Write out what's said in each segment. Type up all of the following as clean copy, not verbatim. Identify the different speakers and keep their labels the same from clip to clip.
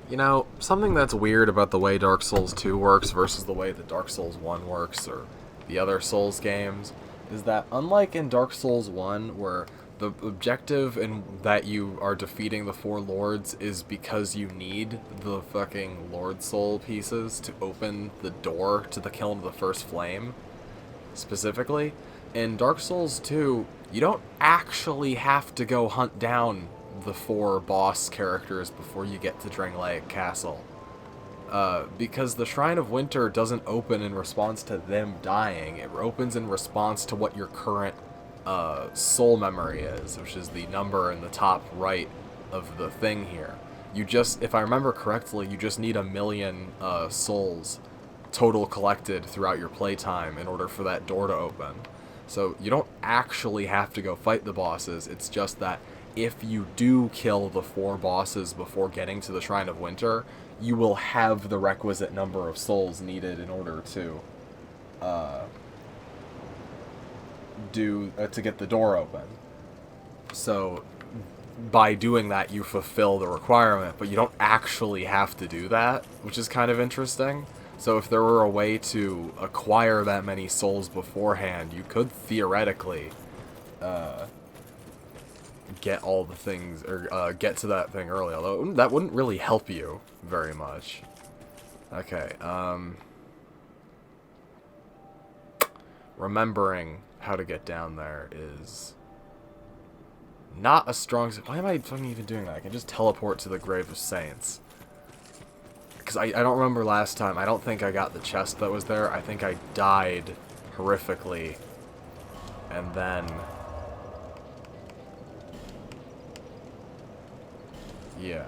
Speaker 1: You know, something that's weird about the way Dark Souls 2 works versus the way that Dark Souls 1 works, or the other Souls games, is that unlike in Dark Souls 1, where the objective in that you are defeating the four lords is because you need the fucking Lord Soul pieces to open the door to the Kiln of the First Flame, specifically, in Dark Souls 2, you don't actually have to go hunt down the four boss characters before you get to Drangleic Castle. Because the Shrine of Winter doesn't open in response to them dying. It opens in response to what your current soul memory is, which is the number in the top right of the thing here. You just, if I remember correctly, you just need 1,000,000 souls total collected throughout your playtime in order for that door to open. So you don't actually have to go fight the bosses, it's just that if you do kill the four bosses before getting to the Shrine of Winter, you will have the requisite number of souls needed in order to to get the door open. So by doing that, you fulfill the requirement, but you don't actually have to do that, which is kind of interesting. So if there were a way to acquire that many souls beforehand, you could theoretically get all the things, or get to that thing early, although that wouldn't really help you very much. Okay, remembering how to get down there is not a strong... Why am I fucking even doing that? I can just teleport to the Grave of Saints. Because I don't remember last time. I don't think I got the chest that was there. I think I died horrifically. And then... yeah.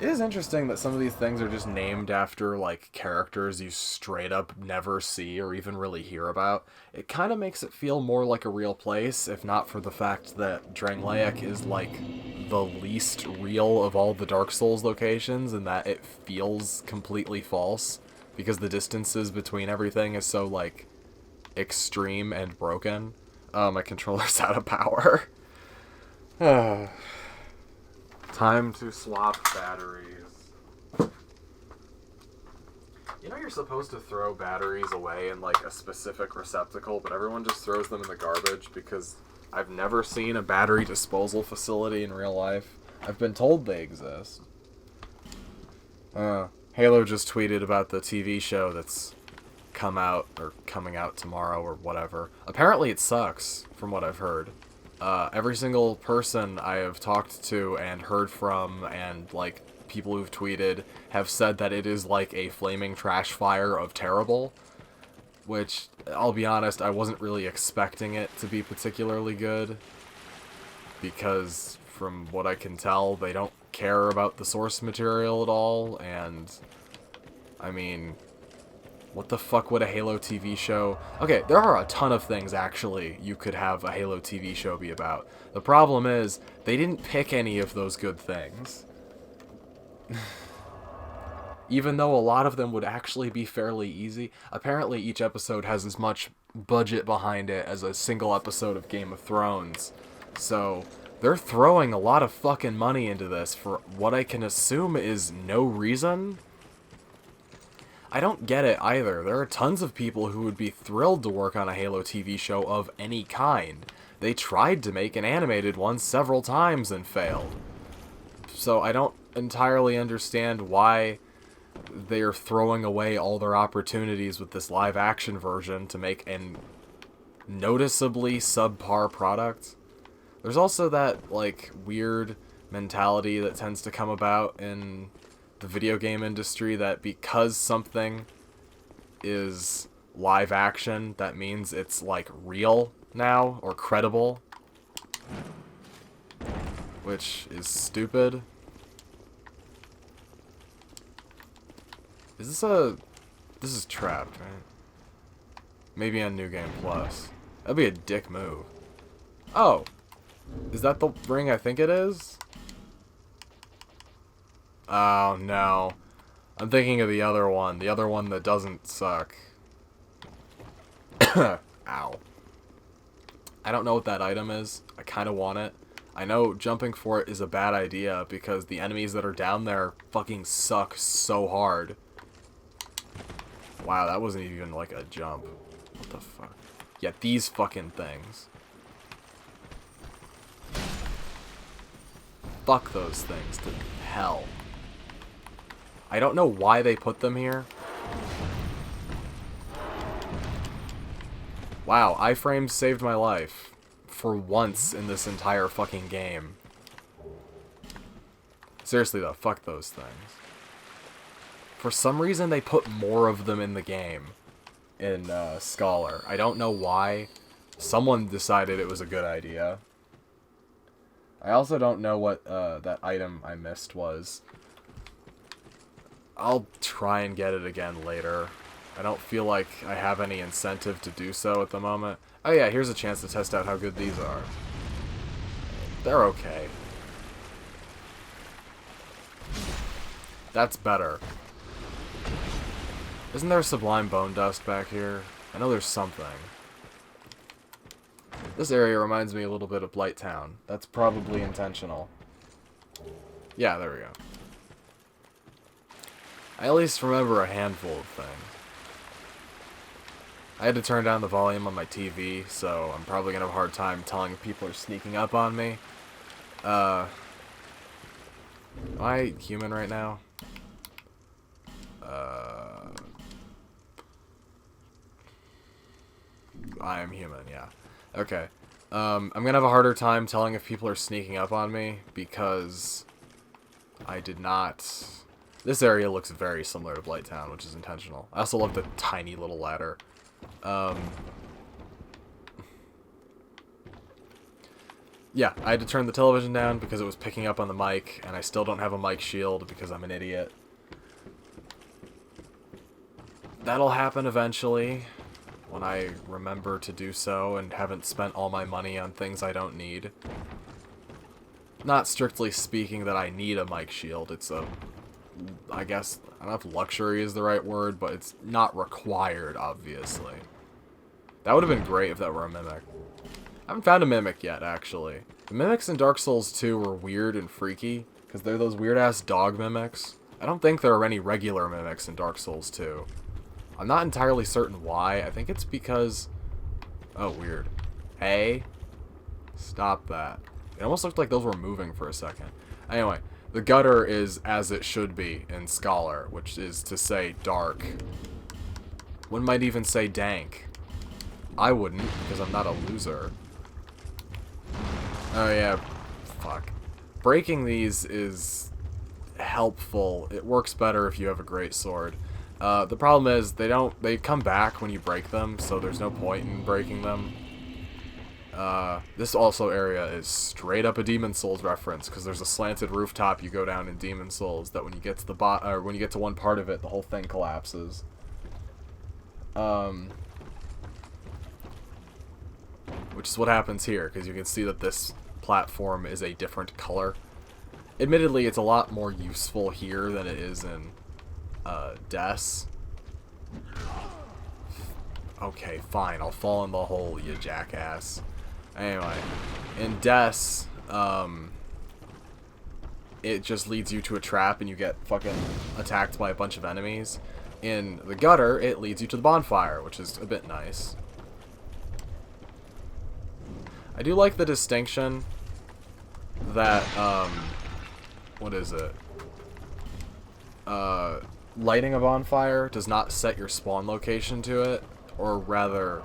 Speaker 1: It is interesting that some of these things are just named after, like, characters you straight up never see or even really hear about. It kind of makes it feel more like a real place, if not for the fact that Drangleic is, like, the least real of all the Dark Souls locations, and that it feels completely false, because the distances between everything is so, like, extreme and broken. My controller's out of power. Time to swap batteries. You know you're supposed to throw batteries away in, like, a specific receptacle, but everyone just throws them in the garbage because I've never seen a battery disposal facility in real life. I've been told they exist. Halo just tweeted about the TV show that's come out, or coming out tomorrow, or whatever. Apparently it sucks, from what I've heard. Every single person I have talked to and heard from, and, like, people who've tweeted, have said that it is like a flaming trash fire of terrible. Which, I'll be honest, I wasn't really expecting it to be particularly good. Because, from what I can tell, they don't care about the source material at all, and... I mean... what the fuck would a Halo TV show... Okay, there are a ton of things, actually, you could have a Halo TV show be about. The problem is, they didn't pick any of those good things. Even though a lot of them would actually be fairly easy. Apparently each episode has as much budget behind it as a single episode of Game of Thrones. So, they're throwing a lot of fucking money into this for what I can assume is no reason. I don't get it either. There are tons of people who would be thrilled to work on a Halo TV show of any kind. They tried to make an animated one several times and failed. So I don't entirely understand why they are throwing away all their opportunities with this live-action version to make an noticeably subpar product. There's also that, like, weird mentality that tends to come about in the video game industry that because something is live action, that means it's, like, real now, or credible. Which is stupid. Is this a... this is trapped, right? Maybe on New Game Plus. That'd be a dick move. Oh! Is that the ring I think it is? Oh, no. I'm thinking of the other one. The other one that doesn't suck. Ow. I don't know what that item is. I kind of want it. I know jumping for it is a bad idea because the enemies that are down there fucking suck so hard. Wow, that wasn't even like a jump. What the fuck? Yeah, these fucking things. Fuck those things to hell. I don't know why they put them here. Wow, iframes saved my life. For once in this entire fucking game. Seriously though, fuck those things. For some reason they put more of them in the game. In Scholar. I don't know why. Someone decided it was a good idea. I also don't know what that item I missed was. I'll try and get it again later. I don't feel like I have any incentive to do so at the moment. Oh yeah, here's a chance to test out how good these are. They're okay. That's better. Isn't there sublime bone dust back here? I know there's something. This area reminds me a little bit of Blight Town. That's probably intentional. Yeah, there we go. I at least remember a handful of things. I had to turn down the volume on my TV, so I'm probably gonna have a hard time telling if people are sneaking up on me. Am I human right now? I am human, yeah. Okay. I'm gonna have a harder time telling if people are sneaking up on me, because I did not... This area looks very similar to Blight Town, which is intentional. I also love the tiny little ladder. Yeah, I had to turn the television down because it was picking up on the mic, and I still don't have a mic shield because I'm an idiot. That'll happen eventually, when I remember to do so and haven't spent all my money on things I don't need. Not strictly speaking that I need a mic shield, it's a... I guess, I don't know if luxury is the right word, but it's not required, obviously. That would have been great if that were a mimic. I haven't found a mimic yet, actually. The mimics in Dark Souls 2 were weird and freaky, because they're those weird-ass dog mimics. I don't think there are any regular mimics in Dark Souls 2. I'm not entirely certain why. I think it's because... Oh, weird. Hey? Stop that. It almost looked like those were moving for a second. Anyway. The gutter is as it should be in Scholar, which is to say dark. One might even say dank. I wouldn't, because I'm not a loser. Oh yeah, fuck. Breaking these is helpful. It works better if you have a great sword. The problem is they come back when you break them, so there's no point in breaking them. This also area is straight up a Demon Souls reference, because there's a slanted rooftop you go down in Demon Souls that when you get to the when you get to one part of it, the whole thing collapses. Which is what happens here, because you can see that this platform is a different color. Admittedly, it's a lot more useful here than it is in Des. Okay, fine, I'll fall in the hole, you jackass. Anyway, in Des, it just leads you to a trap and you get fucking attacked by a bunch of enemies. In the gutter, it leads you to the bonfire, which is a bit nice. I do like the distinction that, what is it? Lighting a bonfire does not set your spawn location to it, or rather,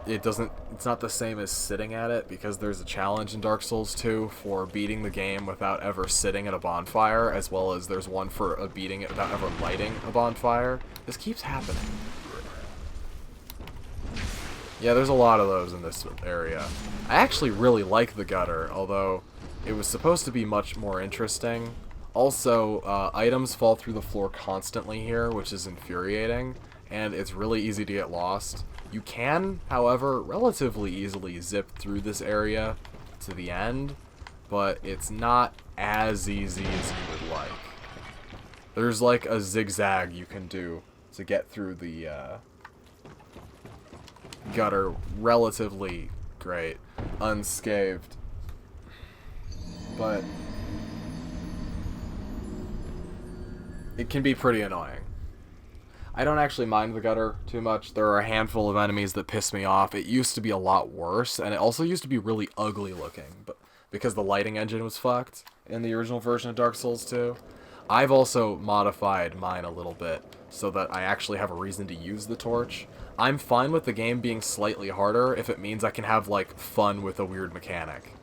Speaker 1: it's not the same as sitting at it, because there's a challenge in Dark Souls 2 for beating the game without ever sitting at a bonfire, as well as there's one for beating it without ever lighting a bonfire. This keeps happening. Yeah, there's a lot of those in this area. I actually really like the gutter, although it was supposed to be much more interesting. Also, items fall through the floor constantly here, which is infuriating, and it's really easy to get lost. You can, however, relatively easily zip through this area to the end, but it's not as easy as you would like. There's like a zigzag you can do to get through the gutter relatively great, unscathed. but it can be pretty annoying. I don't actually mind the gutter too much. There are a handful of enemies that piss me off. It used to be a lot worse, and it also used to be really ugly looking, but because the lighting engine was fucked in the original version of Dark Souls 2. I've also modified mine a little bit so that I actually have a reason to use the torch. I'm fine with the game being slightly harder if it means I can have, like, fun with a weird mechanic.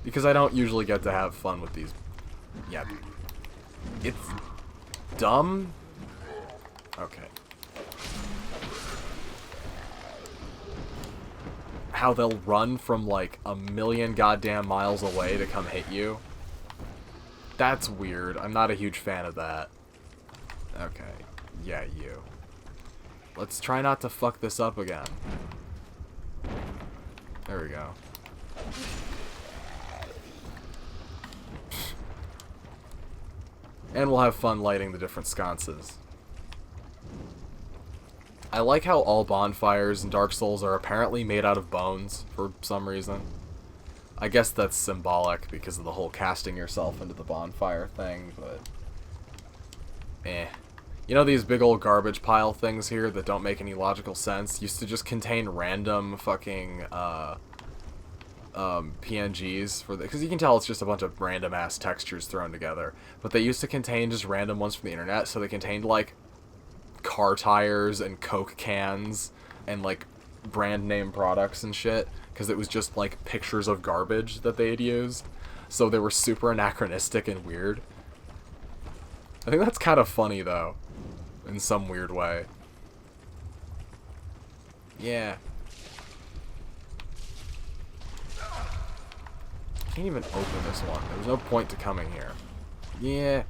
Speaker 1: Because I don't usually get to have fun with these. Yeah. It's dumb. Okay. How they'll run from like a million goddamn miles away to come hit you. That's weird. I'm not a huge fan of that. Okay. Yeah, you. Let's try not to fuck this up again. There we go. And we'll have fun lighting the different sconces. I like how all bonfires in Dark Souls are apparently made out of bones for some reason. I guess that's symbolic because of the whole casting yourself into the bonfire thing, but... eh. You know these big old garbage pile things here that don't make any logical sense? Used to just contain random fucking, PNGs for the... because you can tell it's just a bunch of random-ass textures thrown together. But they used to contain just random ones from the internet, so they contained, like, car tires and Coke cans and, like, brand name products and shit. Because it was just, like, pictures of garbage that they had used. So they were super anachronistic and weird. I think that's kind of funny, though. In some weird way. Yeah. Can't even open this one. There's no point to coming here. Yeah.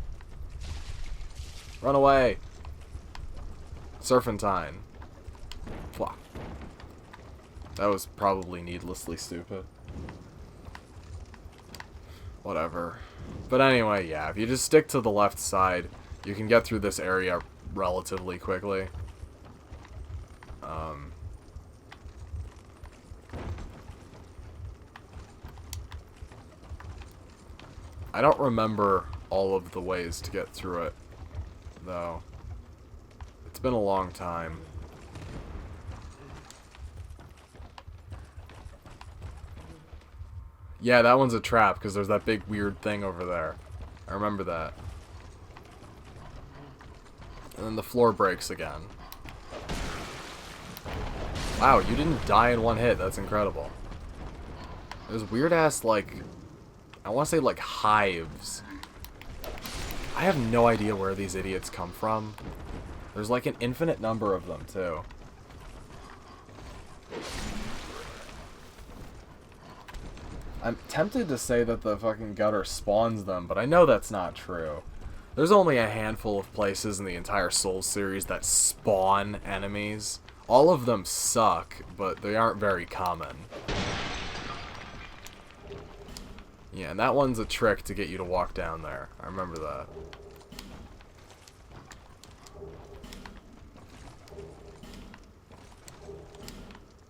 Speaker 1: Run away. Serpentine. Fuck. That was probably needlessly stupid. Whatever. But anyway, yeah, if you just stick to the left side, you can get through this area relatively quickly. I don't remember all of the ways to get through it, though. It's been a long time. Yeah, that one's a trap, because there's that big weird thing over there. I remember that. And then the floor breaks again. Wow, you didn't die in one hit. That's incredible. There's weird-ass, like... I want to say, like, hives. I have no idea where these idiots come from. There's, like, an infinite number of them, too. I'm tempted to say that the fucking gutter spawns them, but I know that's not true. There's only a handful of places in the entire Souls series that spawn enemies. All of them suck, but they aren't very common. Yeah, and that one's a trick to get you to walk down there. I remember that.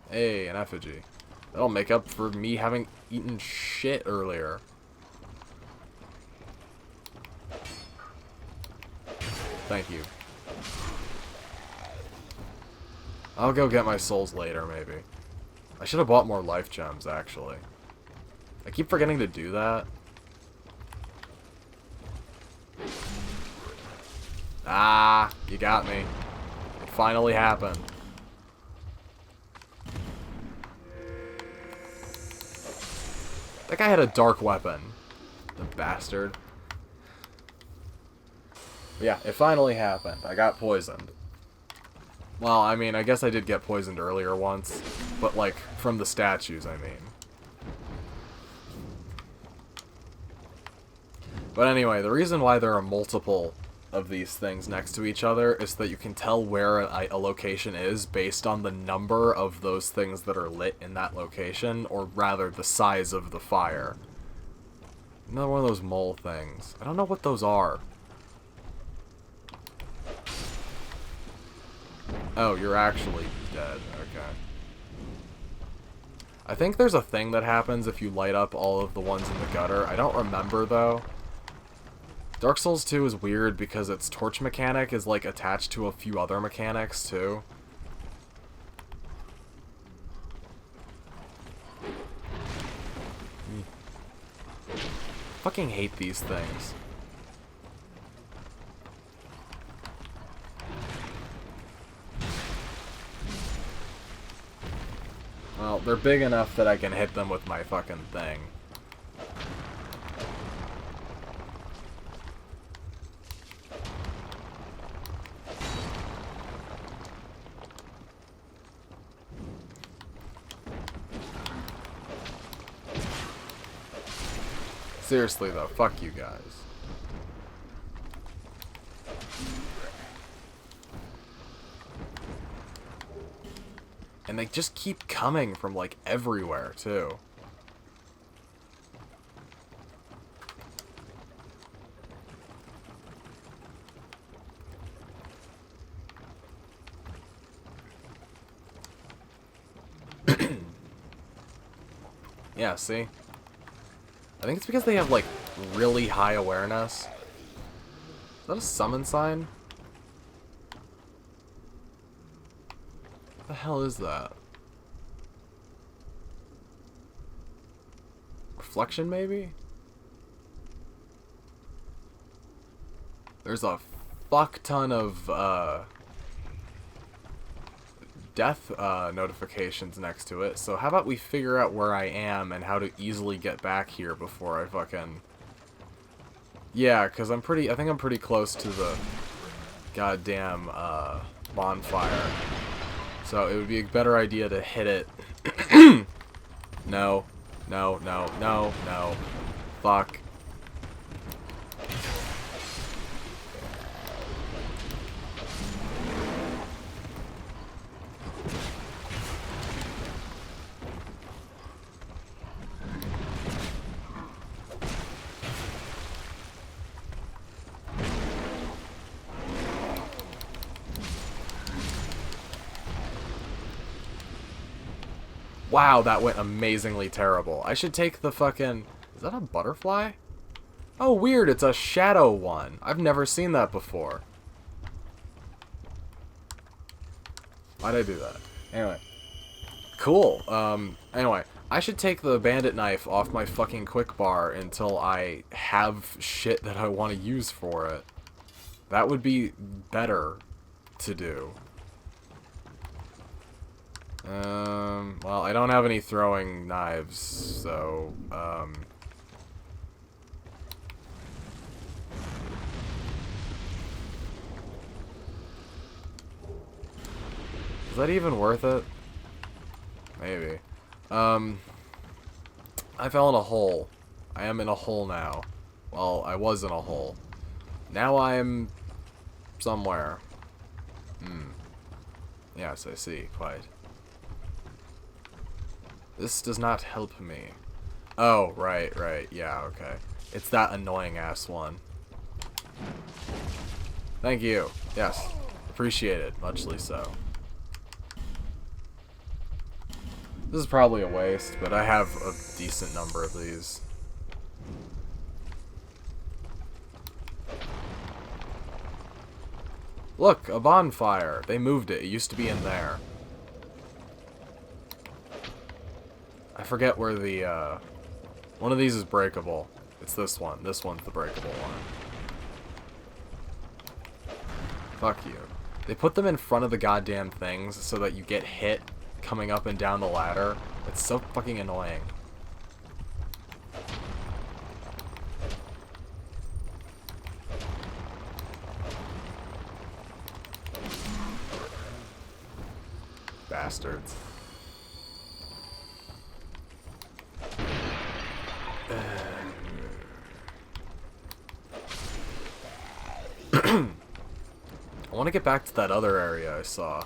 Speaker 1: Hey, an effigy. That'll make up for me having eaten shit earlier. Thank you. I'll go get my souls later, maybe. I should have bought more life gems, actually. I keep forgetting to do that. Ah, you got me. It finally happened. That guy had a dark weapon. The bastard. But yeah, it finally happened. I got poisoned. Well, I mean, I guess I did get poisoned earlier once. But, like, from the statues, I mean. But anyway, the reason why there are multiple of these things next to each other is that you can tell where a location is based on the number of those things that are lit in that location, or rather the size of the fire. Another one of those mole things. I don't know what those are. Oh, you're actually dead. Okay. I think there's a thing that happens if you light up all of the ones in the gutter. I don't remember, though. Dark Souls 2 is weird because its torch mechanic is, like, attached to a few other mechanics, too. Fucking hate these things. Well, they're big enough that I can hit them with my fucking thing. Seriously though, fuck you guys. And they just keep coming from, like, everywhere, too. Yeah, see? I think it's because they have, like, really high awareness. Is that a summon sign? What the hell is that? Reflection, maybe? There's a fuck ton of, death, notifications next to it, so how about we figure out where I am and how to easily get back here before I fucking... Yeah, because I think I'm pretty close to the goddamn, bonfire. So it would be a better idea to hit it. No. No, no, no, no. Fuck. Wow, that went amazingly terrible. I should take the fucking... Is that a butterfly? Oh, weird, it's a shadow one. I've never seen that before. Why'd I do that? Anyway. Cool. Anyway, I should take the bandit knife off my fucking quick bar until I have shit that I want to use for it. That would be better to do. Well, I don't have any throwing knives, so, is that even worth it? Maybe. I fell in a hole. I am in a hole now. Well, I was in a hole. Now I'm somewhere. Yes, I see, quite. This does not help me. Oh, right, yeah, okay. It's that annoying ass one. Thank you. Yes. Appreciate it, muchly so. This is probably a waste, but I have a decent number of these. Look, a bonfire. They moved it. It used to be in there. I forget where the, one of these is breakable. It's this one. This one's the breakable one. Fuck you. They put them in front of the goddamn things so that you get hit coming up and down the ladder. It's so fucking annoying. Bastards. I want to get back to that other area I saw.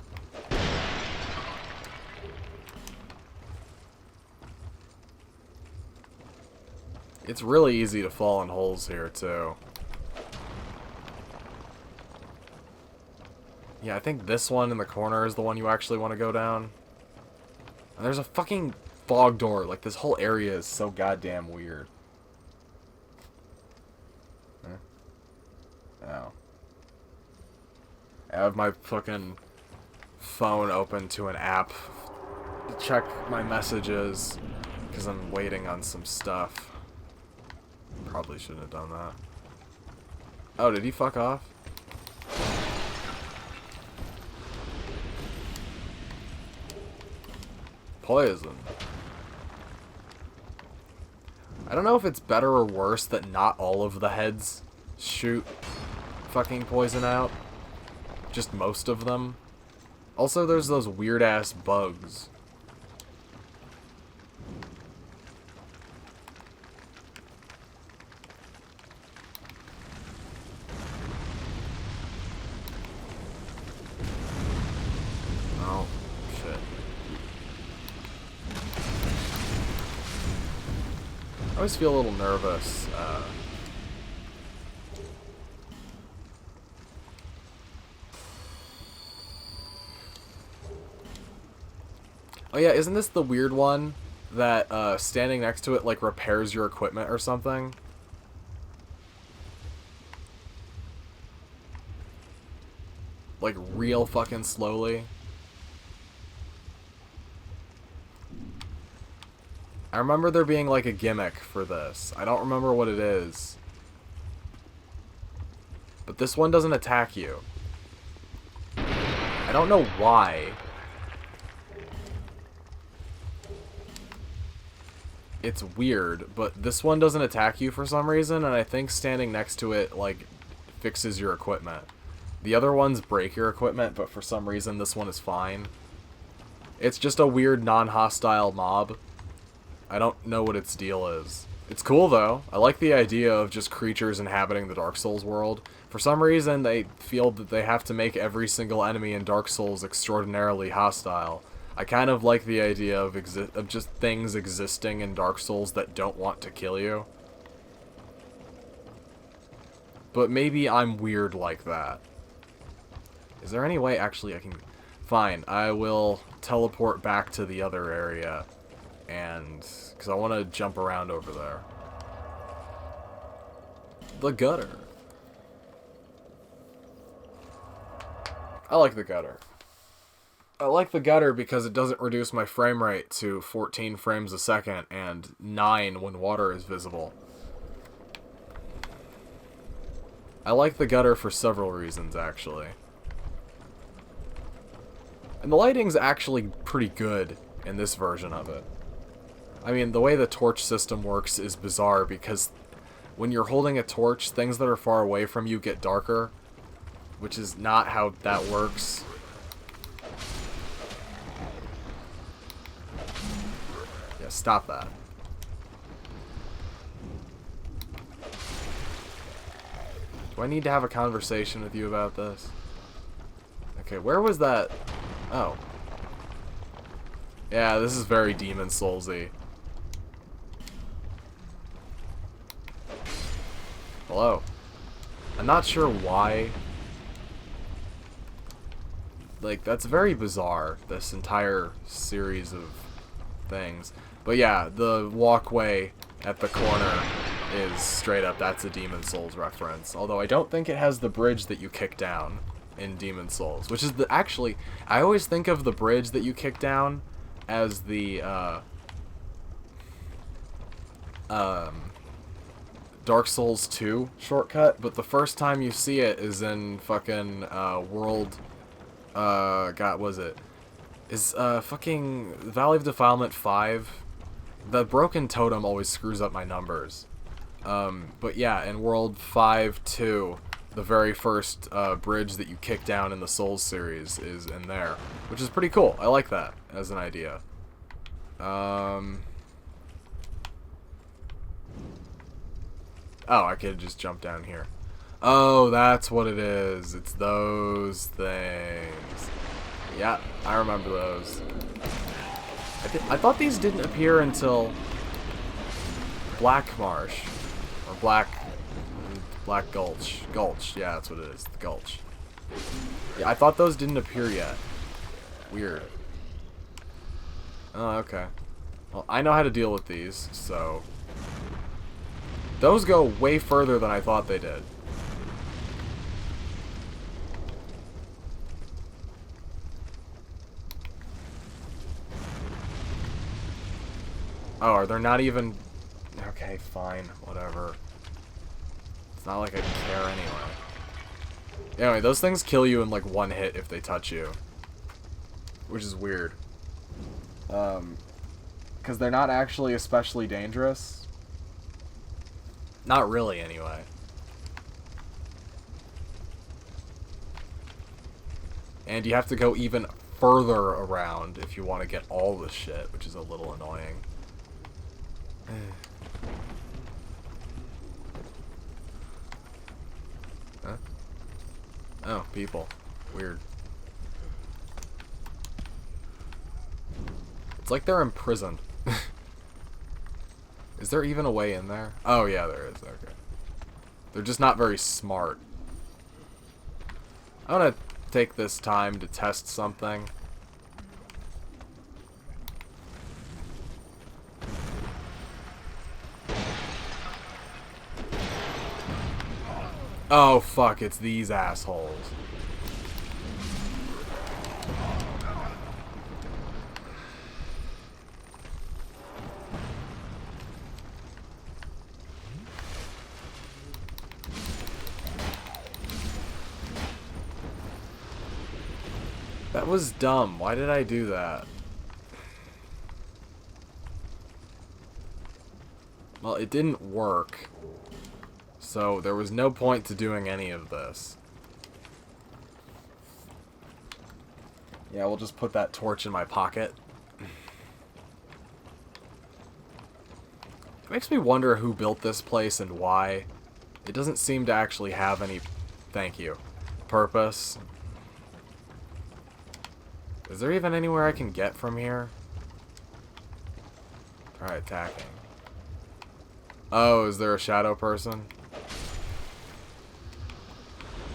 Speaker 1: It's really easy to fall in holes here, too. Yeah, I think this one in the corner is the one you actually want to go down. And there's a fucking fog door. Like, this whole area is so goddamn weird. Oh. I have my fucking phone open to an app to check my messages because I'm waiting on some stuff. Probably shouldn't have done that. Oh, did he fuck off? Poison. I don't know if it's better or worse that not all of the heads shoot fucking poison out. Just most of them. Also, there's those weird-ass bugs. Oh, shit. I always feel a little nervous. Oh yeah, isn't this the weird one that standing next to it like repairs your equipment or something? Like real fucking slowly. I remember there being like a gimmick for this. I don't remember what it is. But this one doesn't attack you. I don't know why. It's weird, but this one doesn't attack you for some reason, and I think standing next to it, like, fixes your equipment. The other ones break your equipment, but for some reason this one is fine. It's just a weird non-hostile mob. I don't know what its deal is. It's cool, though. I like the idea of just creatures inhabiting the Dark Souls world. For some reason, they feel that they have to make every single enemy in Dark Souls extraordinarily hostile. I kind of like the idea of just things existing in Dark Souls that don't want to kill you. But maybe I'm weird like that. Is there any way actually I can... Fine, I will teleport back to the other area. And... because I want to jump around over there. The gutter. I like the gutter. I like the gutter because it doesn't reduce my frame rate to 14 frames a second and 9 when water is visible. I like the gutter for several reasons, actually. And the lighting's actually pretty good in this version of it. I mean, the way the torch system works is bizarre because when you're holding a torch, things that are far away from you get darker, which is not how that works. Yeah, stop that. Do I need to have a conversation with you about this? Okay, where was that? Oh. Yeah, this is very Demon Souls-y. Hello. I'm not sure why. Like, that's very bizarre, this entire series of things. But yeah, the walkway at the corner is straight up, that's a Demon Souls reference. Although I don't think it has the bridge that you kick down in Demon Souls. Which is the, actually, I always think of the bridge that you kick down as the, Dark Souls 2 shortcut, but the first time you see it is in fucking, World, God, was it? Is, fucking Valley of Defilement 5. The broken totem always screws up my numbers. But yeah, in World 5-2, the very first, bridge that you kick down in the Souls series is in there, which is pretty cool. I like that as an idea. Oh, I could just jump down here. Oh, that's what it is. It's those things. Yeah, I remember those. I thought these didn't appear until Black Marsh. Or Black Gulch. Gulch, yeah, that's what it is. The Gulch. Yeah, I thought those didn't appear yet. Weird. Oh, okay. Well, I know how to deal with these, so... Those go way further than I thought they did. Oh, are there not even... Okay, fine. Whatever. It's not like I care anyway. Anyway, those things kill you in like one hit if they touch you. Which is weird. Because they're not actually especially dangerous. Not really, anyway. And you have to go even further around if you want to get all the shit, which is a little annoying. Huh? Oh, people. Weird. It's like they're imprisoned. Is there even a way in there? Oh, yeah, there is. Okay. They're just not very smart. I want to take this time to test something. Oh, fuck, it's these assholes. That was dumb. Why did I do that? Well, it didn't work. So there was no point to doing any of this. Yeah, we'll just put that torch in my pocket. It makes me wonder who built this place and why. It doesn't seem to actually have any, thank you, purpose. Is there even anywhere I can get from here? Try attacking. Oh, is there a shadow person?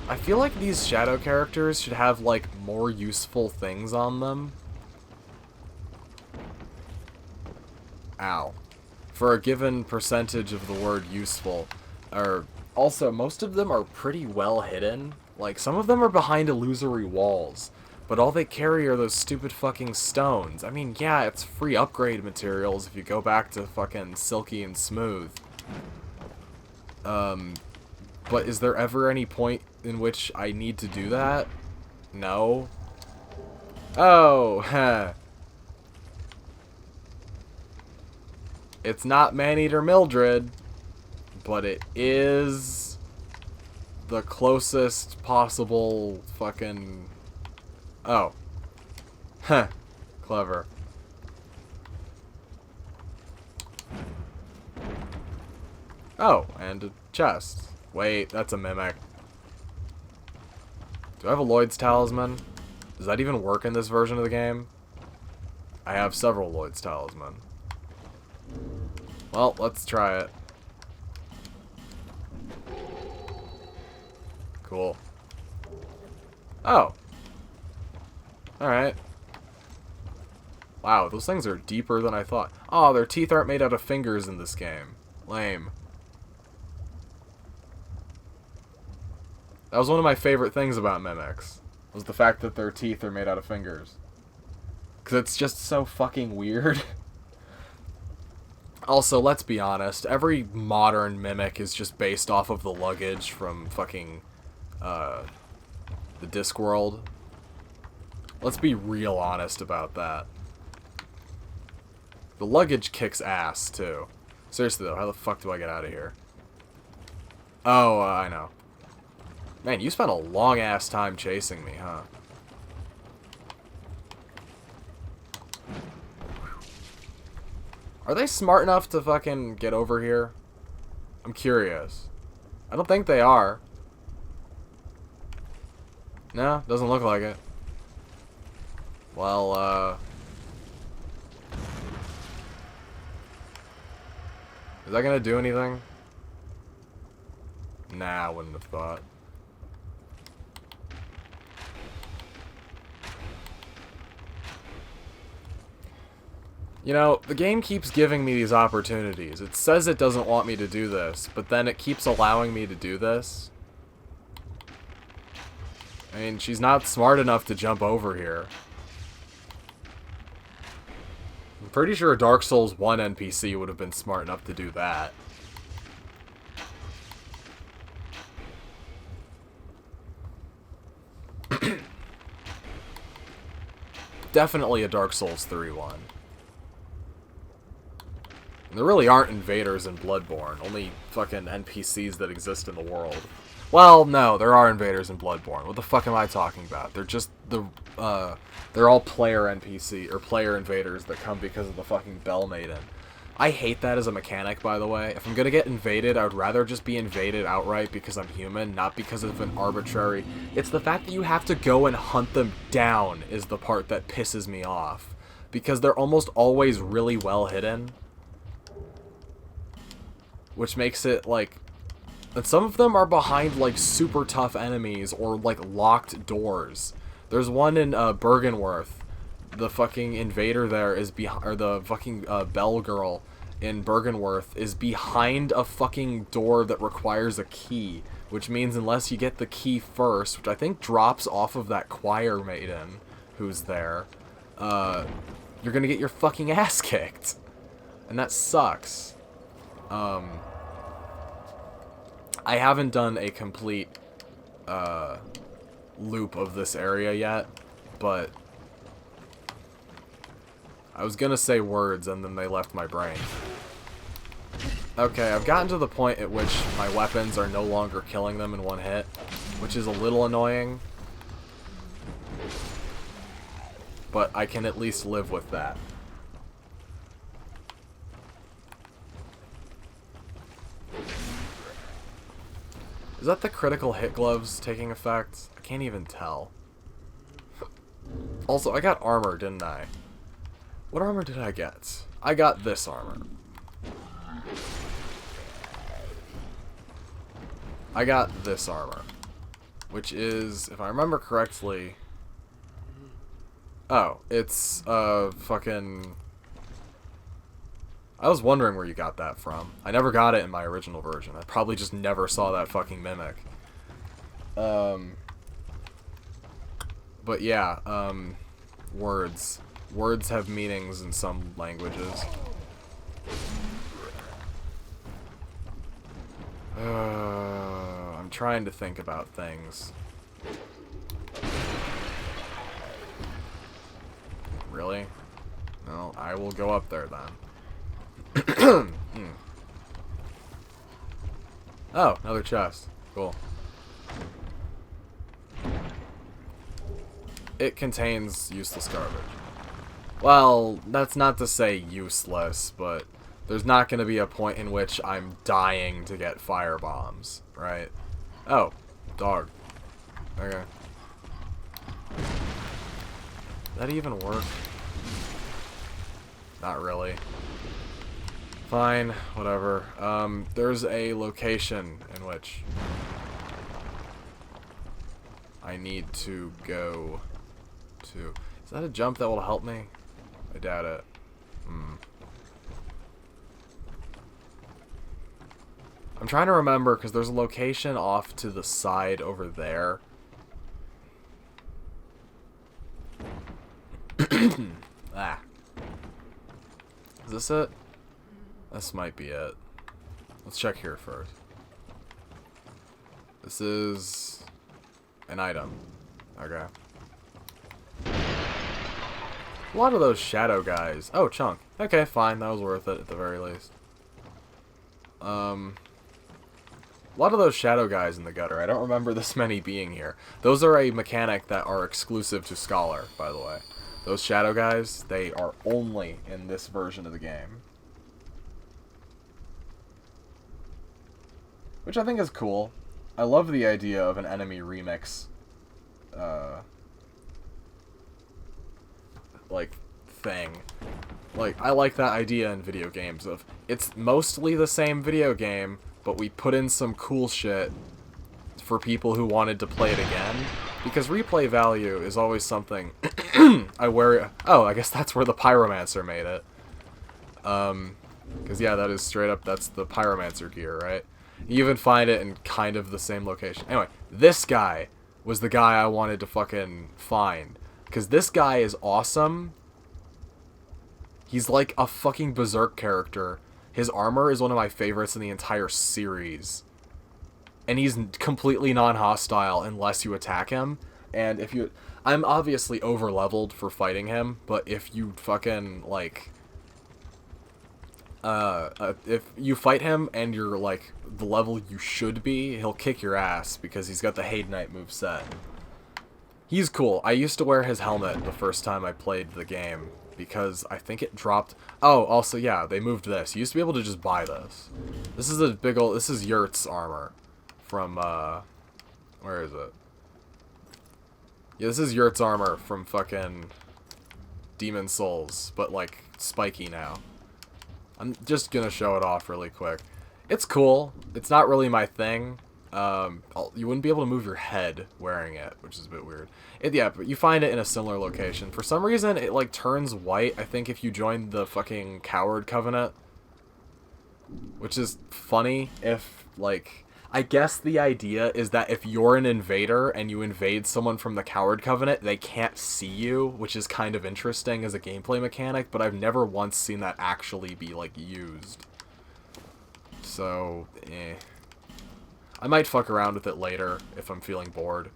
Speaker 1: I feel like these shadow characters should have, like, more useful things on them. Ow. For a given percentage of the word useful. Or, also, most of them are pretty well hidden. Like, some of them are behind illusory walls. But all they carry are those stupid fucking stones. I mean, yeah, it's free upgrade materials if you go back to fucking Silky and Smooth. But is there ever any point in which I need to do that? No. Oh, heh. It's not Maneater Mildred, but it is the closest possible fucking... Oh. Huh. Clever. Oh, and a chest. Wait, that's a mimic. Do I have a Lloyd's Talisman? Does that even work in this version of the game? I have several Lloyd's Talisman. Well, let's try it. Cool. Oh. Alright. Wow, those things are deeper than I thought. Oh, their teeth aren't made out of fingers in this game. Lame. That was one of my favorite things about mimics. Was the fact that their teeth are made out of fingers. Because it's just so fucking weird. Also, let's be honest. Every modern mimic is just based off of the luggage from fucking, the Discworld. Let's be real honest about that. The luggage kicks ass, too. Seriously, though, how the fuck do I get out of here? Oh, I know. Man, you spent a long-ass time chasing me, huh? Are they smart enough to fucking get over here? I'm curious. I don't think they are. No, doesn't look like it. Well, is that gonna do anything? Nah, I wouldn't have thought. You know, the game keeps giving me these opportunities. It says it doesn't want me to do this, but then it keeps allowing me to do this. I mean, she's not smart enough to jump over here. I'm pretty sure a Dark Souls 1 NPC would have been smart enough to do that. Definitely a Dark Souls 3 one. And there really aren't invaders in Bloodborne, only fucking NPCs that exist in the world. Well, no, there are invaders in Bloodborne. What the fuck am I talking about? They're just they're all player NPC, or player invaders that come because of the fucking Bell Maiden. I hate that as a mechanic, by the way. If I'm gonna get invaded, I would rather just be invaded outright because I'm human, not because of an arbitrary... It's the fact that you have to go and hunt them down is the part that pisses me off. Because they're almost always really well hidden. Which makes it, like... And some of them are behind, like, super tough enemies or, like, locked doors. There's one in Bergenworth. The fucking invader there is behind... Or the fucking Bell girl in Bergenworth is behind a fucking door that requires a key. Which means unless you get the key first, which I think drops off of that choir maiden who's there, you're gonna get your fucking ass kicked. And that sucks. I haven't done a complete loop of this area yet, but I was gonna say words and then they left my brain. Okay, I've gotten to the point at which my weapons are no longer killing them in one hit, which is a little annoying, but I can at least live with that. Is that the critical hit gloves taking effect? I can't even tell. Also, I got armor, didn't I? What armor did I get? I got this armor. I got this armor. Which is, if I remember correctly... Oh, it's, fucking... I was wondering where you got that from. I never got it in my original version. I probably just never saw that fucking mimic. But yeah, words. Words have meanings in some languages. I'm trying to think about things. Really? No, I will go up there then. Oh, another chest. Cool. It contains useless garbage. Well, that's not to say useless, but there's not going to be a point in which I'm dying to get fire bombs, right? Oh, dog. Okay. Does that even work? Not really. Fine, whatever. There's a location in which I need to go to. Is that a jump that will help me? I doubt it. I'm trying to remember because there's a location off to the side over there. Ah. Is this it? This might be it. Let's check here first. This is an item. Okay. A lot of those shadow guys. Oh, chunk. Okay, fine. That was worth it at the very least. A lot of those shadow guys in the gutter. I don't remember this many being here. Those are a mechanic that are exclusive to Scholar, by the way. Those shadow guys, they are only in this version of the game. Which I think is cool. I love the idea of an enemy remix, like, thing. Like, I like that idea in video games of, it's mostly the same video game, but we put in some cool shit for people who wanted to play it again. Because replay value is always something I worry... Oh, I guess that's where the Pyromancer made it. Because, yeah, that is straight up, that's the Pyromancer gear, right? You even find it in kind of the same location. Anyway, this guy was the guy I wanted to fucking find. Because this guy is awesome. He's like a fucking berserk character. His armor is one of my favorites in the entire series. And he's completely non-hostile unless you attack him. And if you... I'm obviously over-leveled for fighting him, but if you fucking, like... if you fight him and you're, like, the level you should be, he'll kick your ass because he's got the Hadenite moveset. He's cool. I used to wear his helmet the first time I played the game because I think it dropped... Oh, also, yeah, they moved this. You used to be able to just buy this. This is a big old... This is Yurt's armor from, where is it? Yeah, this is Yurt's armor from fucking Demon Souls, but, like, spiky now. I'm just gonna show it off really quick. It's cool. It's not really my thing. You wouldn't be able to move your head wearing it, which is a bit weird. Yeah, but you find it in a similar location. For some reason, it, like, turns white, I think, if you join the fucking Coward Covenant. Which is funny if, like... I guess the idea is that if you're an invader and you invade someone from the Coward Covenant, they can't see you, which is kind of interesting as a gameplay mechanic, but I've never once seen that actually be, like, used. So, eh. I might fuck around with it later if I'm feeling bored.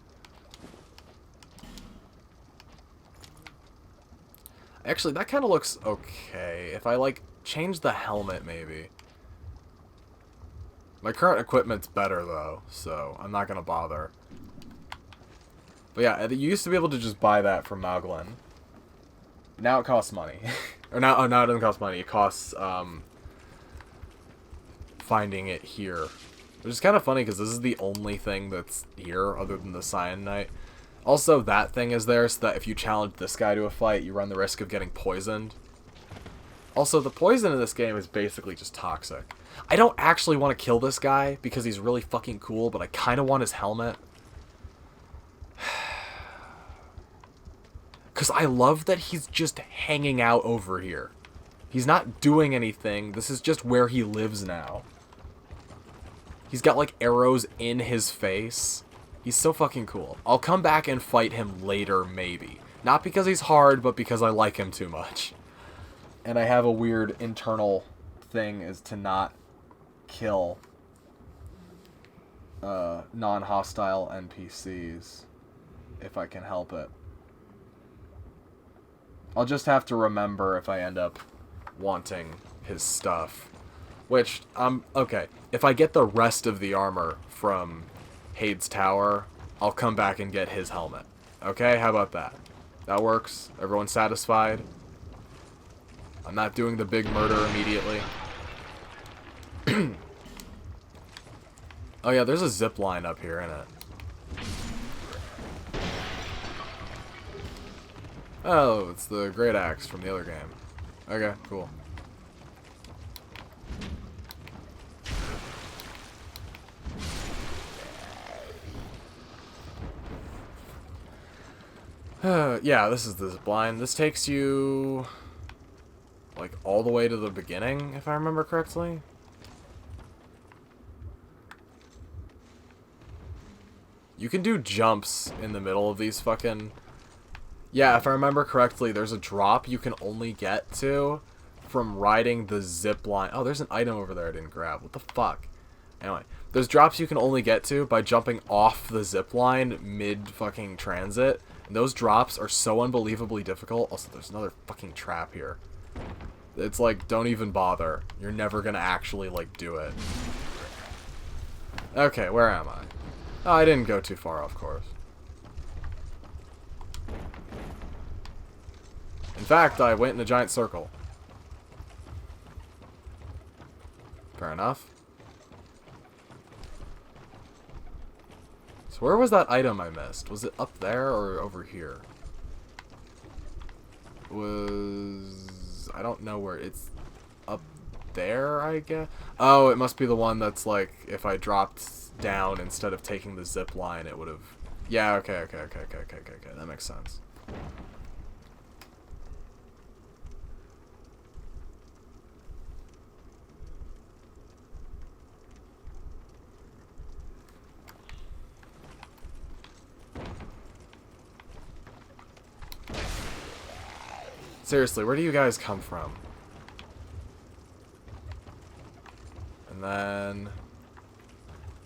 Speaker 1: Actually, that kind of looks okay. If I, like, change the helmet, maybe. My current equipment's better, though, so I'm not going to bother. But yeah, you used to be able to just buy that from Maughlin. Now it costs money. Or now, oh, now it doesn't cost money. It costs, finding it here. Which is kind of funny, because this is the only thing that's here, other than the Cyanite. Also, that thing is there, so that if you challenge this guy to a fight, you run the risk of getting poisoned. Also, the poison in this game is basically just toxic. I don't actually want to kill this guy because he's really fucking cool, but I kind of want his helmet. Because I love that he's just hanging out over here. He's not doing anything. This is just where he lives now. He's got, like, arrows in his face. He's so fucking cool. I'll come back and fight him later, maybe. Not because he's hard, but because I like him too much. And I have a weird internal thing is to not kill non-hostile NPCs if I can help it. I'll just have to remember if I end up wanting his stuff. Which, okay, if I get the rest of the armor from Hade's Tower, I'll come back and get his helmet. Okay, how about that? That works? Everyone satisfied? I'm not doing the big murder immediately. Oh yeah, there's a zip line up here, isn't it? Oh, it's the Great Axe from the other game. Okay, cool. Yeah, this is the zip line. This takes you... like, all the way to the beginning, if I remember correctly. You can do jumps in the middle of these fucking... Yeah, if I remember correctly, there's a drop you can only get to from riding the zip line. Oh, there's an item over there I didn't grab. What the fuck? Anyway, there's drops you can only get to by jumping off the zip line mid-fucking transit. And those drops are so unbelievably difficult. Also, there's another fucking trap here. It's like, don't even bother. You're never gonna actually, like, do it. Okay, where am I? Oh, I didn't go too far off course. In fact, I went in a giant circle. Fair enough. So where was that item I missed? Was it up there or over here? I don't know where it's up there, I guess. Oh, it must be the one that's like if I dropped down instead of taking the zip line, it would have. Yeah, okay. That makes sense. Seriously, where do you guys come from? And then...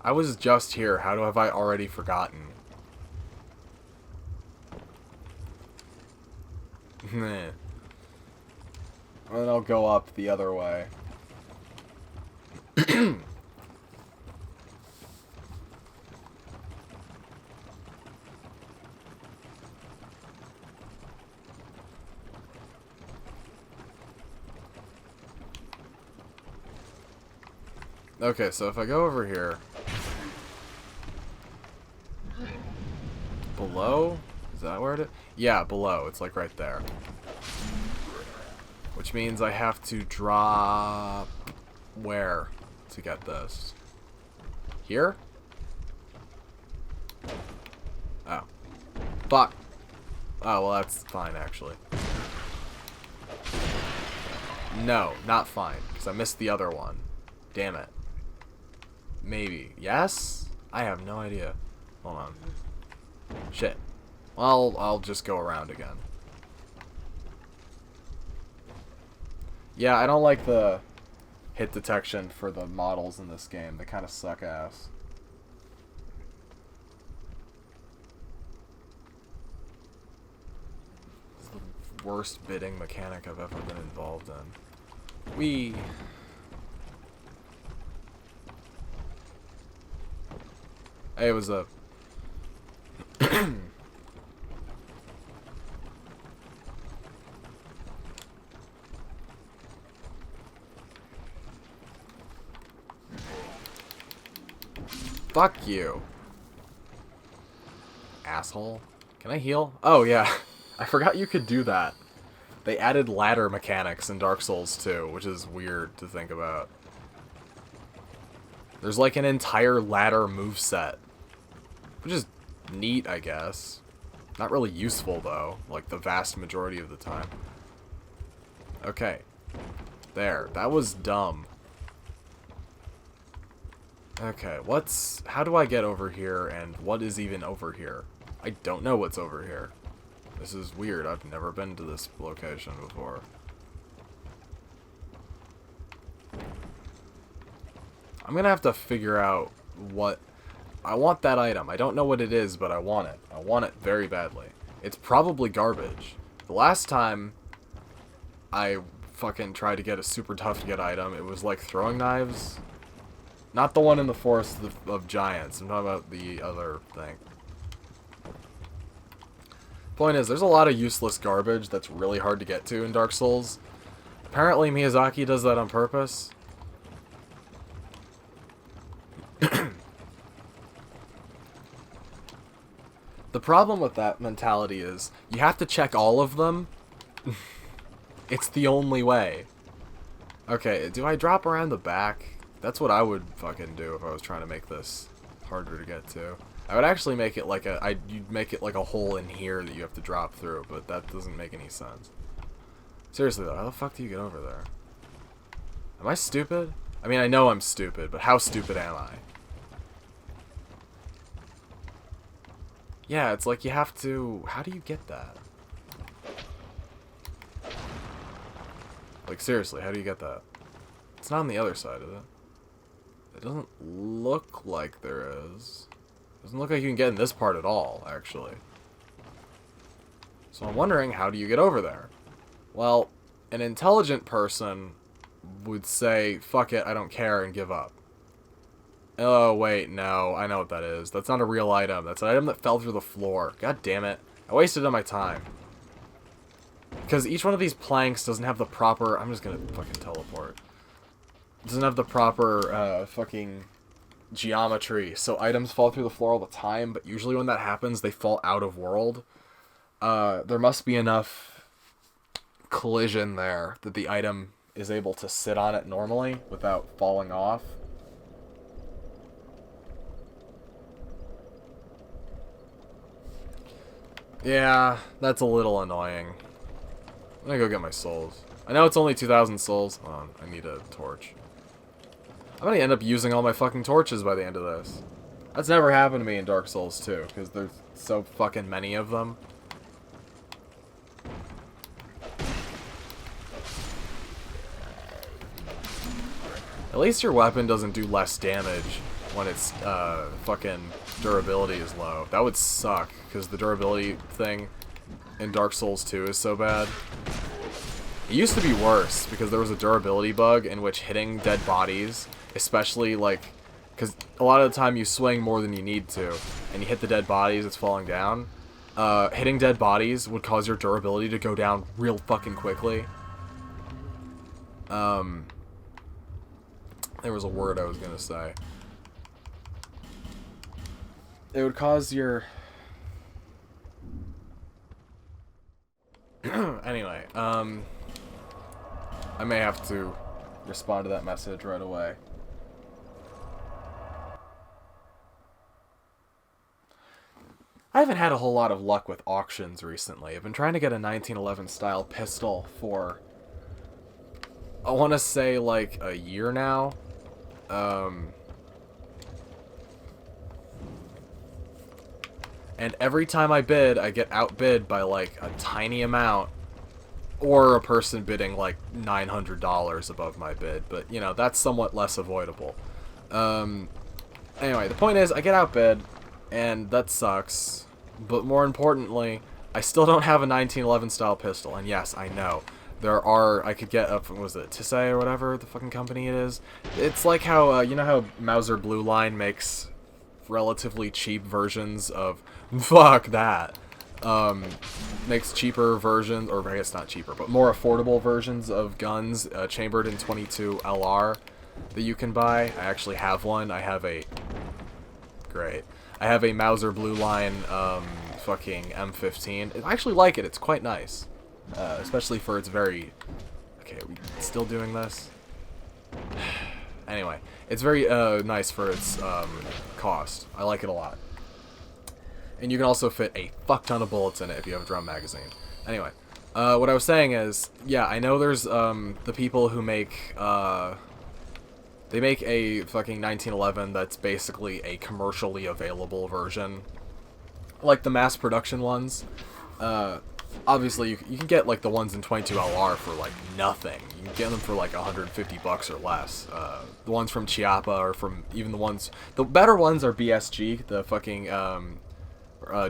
Speaker 1: I was just here. How have I already forgotten? And then I'll go up the other way. Okay, so if I go over here... Below? Is that where it is? Yeah, below. It's like right there. Which means I have to drop... Where to get this? Here? Oh. Fuck. Oh, well that's fine actually. No, not fine. Because I missed the other one. Damn it. Maybe. Yes? I have no idea. Hold on. Shit. Well, I'll just go around again. Yeah, I don't like the hit detection for the models in this game. They kind of suck ass. This is the worst bidding mechanic I've ever been involved in. Whee! Hey, what's up? Fuck you. Asshole. Can I heal? Oh, yeah. I forgot you could do that. They added ladder mechanics in Dark Souls 2, which is weird to think about. There's like an entire ladder moveset. Which is neat, I guess. Not really useful, though. Like, the vast majority of the time. Okay. There. That was dumb. Okay, how do I get over here, and what is even over here? I don't know what's over here. This is weird. I've never been to this location before. I'm gonna have to figure out what... I want that item. I don't know what it is, but I want it. I want it very badly. It's probably garbage. The last time I fucking tried to get a super tough to get item, it was like throwing knives. Not the one in the Forest of Giants. I'm talking about the other thing. Point is, there's a lot of useless garbage that's really hard to get to in Dark Souls. Apparently Miyazaki does that on purpose. The problem with that mentality is, you have to check all of them. It's the only way. Okay, do I drop around the back? That's what I would fucking do if I was trying to make this harder to get to. I would actually make it like you'd make it like a hole in here that you have to drop through, but that doesn't make any sense. Seriously though, how the fuck do you get over there? Am I stupid? I mean, I know I'm stupid, but how stupid am I? Yeah, it's like you have to... How do you get that? Like, seriously, how do you get that? It's not on the other side, is it? It doesn't look like there is. Doesn't look like you can get in this part at all, actually. So I'm wondering, how do you get over there? Well, an intelligent person would say, fuck it, I don't care, and give up. Oh, wait, no, I know what that is. That's not a real item. That's an item that fell through the floor. God damn it. I wasted all my time. Because each one of these planks doesn't have the proper... I'm just gonna fucking teleport. Doesn't have the proper, fucking geometry. So items fall through the floor all the time, but usually when that happens, they fall out of world. There must be enough collision there that the item is able to sit on it normally without falling off. Yeah, that's a little annoying. I'm gonna go get my souls. I know it's only 2,000 souls. Hold on, I need a torch. I'm gonna end up using all my fucking torches by the end of this. That's never happened to me in Dark Souls 2, because there's so fucking many of them. At least your weapon doesn't do less damage when its fucking durability is low. That would suck, because the durability thing in Dark Souls 2 is so bad. It used to be worse, because there was a durability bug in which hitting dead bodies, especially, like, because a lot of the time you swing more than you need to, and you hit the dead bodies, it's falling down. Hitting dead bodies would cause your durability to go down real fucking quickly. There was a word I was gonna say. It would cause your... Anyway, I may have to respond to that message right away. I haven't had a whole lot of luck with auctions recently. I've been trying to get a 1911 style pistol for, I want to say, like, a year now. And every time I bid, I get outbid by, like, a tiny amount. Or a person bidding, like, $900 above my bid. But, you know, that's somewhat less avoidable. Anyway, the point is, I get outbid, and that sucks. But more importantly, I still don't have a 1911 style pistol. And yes, I know. There are, I could get up, what was it, Tissay or whatever the fucking company it is? It's like how, you know how Mauser Blue Line makes relatively cheap versions of, fuck that, makes cheaper versions, or I guess not cheaper, but more affordable versions of guns, chambered in 22 LR that you can buy. I actually have one. I have a, great, I have a Mauser Blue Line, fucking M15. I actually like it. It's quite nice. Especially for its very... Okay, are we still doing this? Anyway, it's very nice for its cost. I like it a lot. And you can also fit a fuck ton of bullets in it if you have a drum magazine. Anyway, what I was saying is, yeah, I know there's the people who make... they make a fucking 1911 that's basically a commercially available version. Like the mass production ones. Obviously, you can get, like, the ones in 22LR for, like, nothing. You can get them for, like, $150 or less. The ones from Chiappa, or from even the ones... The better ones are BSG, the fucking,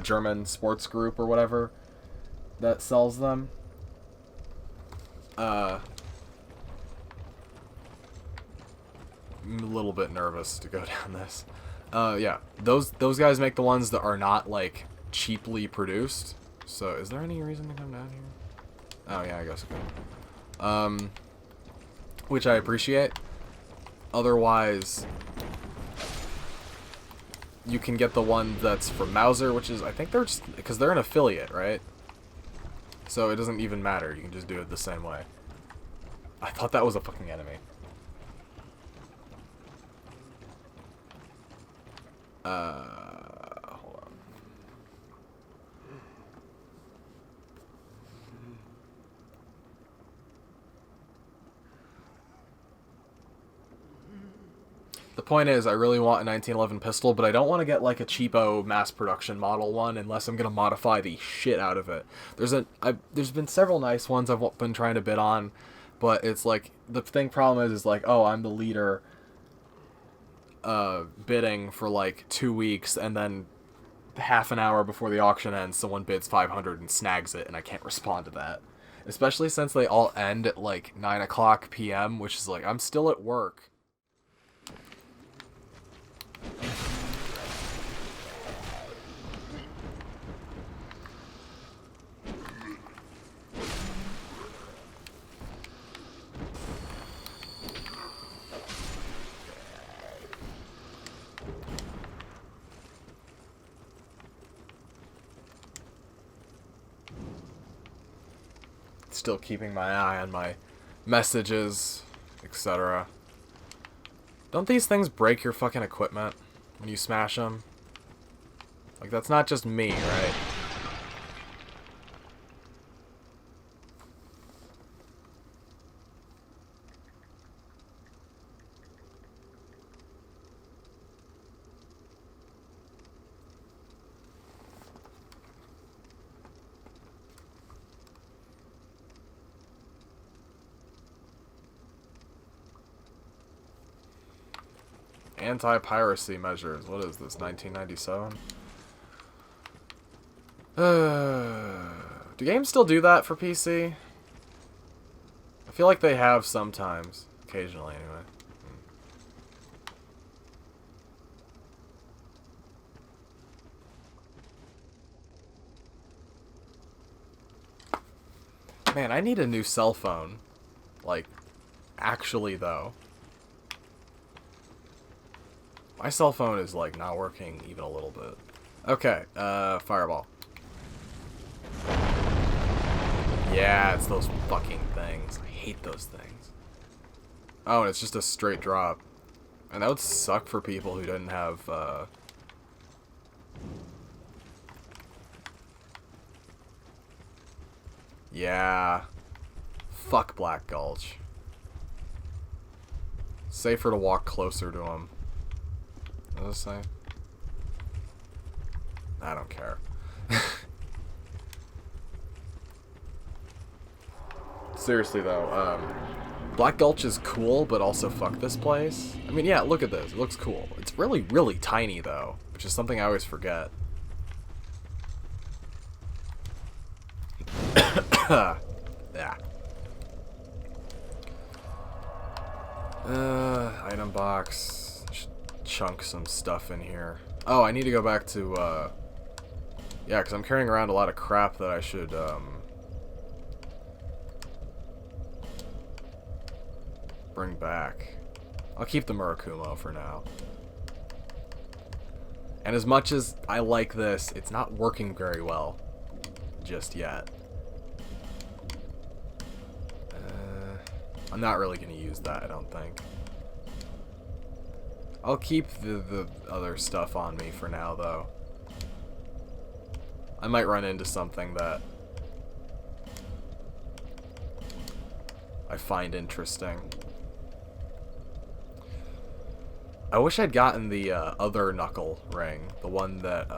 Speaker 1: German sports group or whatever that sells them. I'm a little bit nervous to go down this. Yeah, those guys make the ones that are not, like, cheaply produced. So, is there any reason to come down here? Oh, yeah, I guess okay. Which I appreciate. Otherwise, you can get the one that's from Mauser, which is, I think they're just, because they're an affiliate, right? So it doesn't even matter. You can just do it the same way. I thought that was a fucking enemy. Hold on. The point is, I really want a 1911 pistol, but I don't want to get like a cheapo mass production model one unless I'm gonna modify the shit out of it. There's been several nice ones I've been trying to bid on, but it's like the problem is like, oh, I'm the leader bidding for like 2 weeks, and then half an hour before the auction ends, someone bids 500 and snags it, and I can't respond to that. Especially since they all end at like 9 o'clock p.m., which is like, I'm still at work. Still keeping my eye on my messages, etc. Don't these things break your fucking equipment when you smash them? Like, that's not just me, right? Anti-piracy measures. What is this, 1997? Do games still do that for PC? I feel like they have sometimes. Occasionally, anyway. Man, I need a new cell phone. Like, actually, though. My cell phone is, like, not working even a little bit. Okay, fireball. Yeah, it's those fucking things. I hate those things. Oh, and it's just a straight drop. And that would suck for people who didn't have, Yeah. Fuck Black Gulch. Safer to walk closer to him. What does it say? I don't care. Seriously though, Black Gulch is cool, but also fuck this place. I mean, yeah, look at this. It looks cool. It's really, really tiny though, which is something I always forget. Yeah. Item box. Should chunk some stuff in here. Oh, I need to go back to, yeah, because I'm carrying around a lot of crap that I should, bring back. I'll keep the Murakumo for now. And as much as I like this, it's not working very well just yet. I'm not really going to use that, I don't think. I'll keep the other stuff on me for now, though. I might run into something that I find interesting. I wish I'd gotten the other knuckle ring, the one that